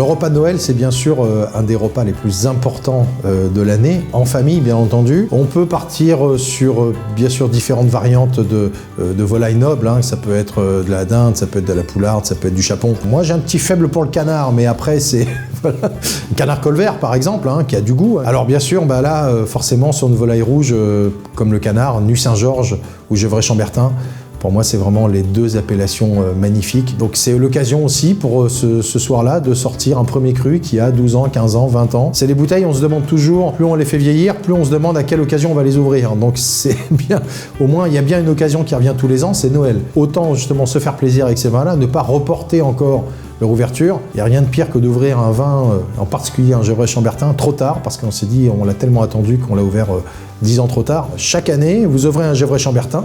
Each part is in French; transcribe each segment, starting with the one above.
le repas de Noël, c'est bien sûr un des repas les plus importants de l'année, en famille bien entendu. On peut partir sur bien sûr différentes variantes de volaille noble, hein. Ça peut être de la dinde, ça peut être de la poularde, ça peut être du chapon. Moi j'ai un petit faible pour le canard, mais après c'est voilà. Le canard colvert par exemple, hein, qui a du goût. Alors bien sûr, là forcément sur une volaille rouge comme le canard, Nu Saint-Georges ou Gevrey-Chambertin, pour moi, c'est vraiment les deux appellations magnifiques. Donc c'est l'occasion aussi pour ce soir-là de sortir un premier cru qui a 12 ans, 15 ans, 20 ans. C'est des bouteilles, on se demande toujours, plus on les fait vieillir, plus on se demande à quelle occasion on va les ouvrir. Donc c'est bien, au moins il y a bien une occasion qui revient tous les ans, c'est Noël. Autant justement se faire plaisir avec ces vins-là, ne pas reporter encore leur ouverture. Il n'y a rien de pire que d'ouvrir un vin, en particulier un Gevrey-Chambertin, trop tard, parce qu'on s'est dit, on l'a tellement attendu qu'on l'a ouvert 10 ans trop tard. Chaque année, vous ouvrez un Gevrey-Chambertin.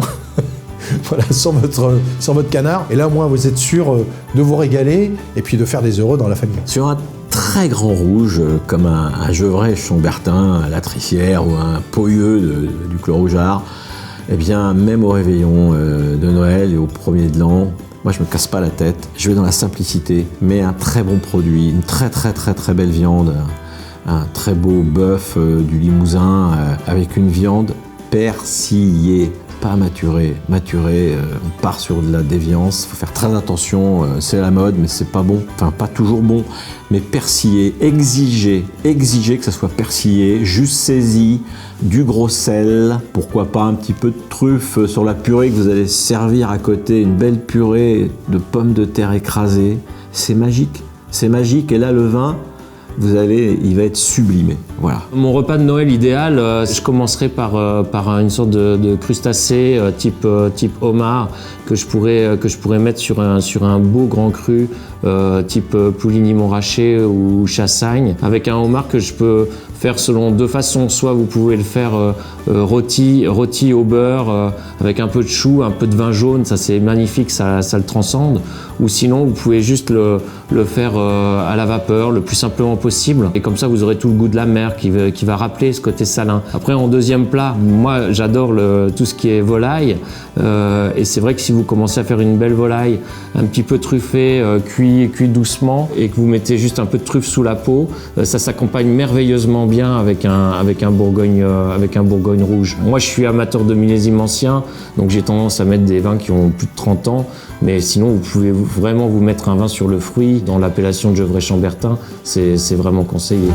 Voilà, sur votre canard. Et là, au moins, vous êtes sûr de vous régaler et puis de faire des heureux dans la famille. Sur un très grand rouge, comme un Gevrey-Chambertin, un Latrissière ou un Pouilleux du Clos Rougeard, eh bien, même au réveillon de Noël et au premier de l'an, moi, je me casse pas la tête. Je vais dans la simplicité, mais un très bon produit, une très belle viande, un très beau bœuf du Limousin avec une viande persillée. Pas maturé, on part sur de la déviance, il faut faire très attention, c'est la mode mais c'est pas bon, enfin pas toujours bon, mais persillé, exiger que ça soit persillé, juste saisi, du gros sel, pourquoi pas un petit peu de truffe sur la purée que vous allez servir à côté, une belle purée de pommes de terre écrasées, c'est magique et là le vin, il va être sublimé. Voilà. Mon repas de Noël idéal, je commencerai par une sorte de crustacé type homard que je pourrais mettre sur un beau grand cru type Pouligny-Montrachet ou Chassagne, avec un homard que je peux faire selon deux façons. Soit vous pouvez le faire rôti au beurre avec un peu de chou, un peu de vin jaune, ça c'est magnifique, ça le transcende. Ou sinon vous pouvez juste le faire à la vapeur le plus simplement possible. Et comme ça vous aurez tout le goût de la mer qui va rappeler ce côté salin. Après en deuxième plat, moi j'adore tout ce qui est volaille. Et c'est vrai que si vous commencez à faire une belle volaille, un petit peu truffée, cuit doucement, et que vous mettez juste un peu de truffe sous la peau, ça s'accompagne merveilleusement bien avec un Bourgogne rouge. Moi je suis amateur de millésimes anciens, donc j'ai tendance à mettre des vins qui ont plus de 30 ans, mais sinon vous pouvez vraiment vous mettre un vin sur le fruit. Dans l'appellation de Gevrey-Chambertin, c'est vraiment conseillé.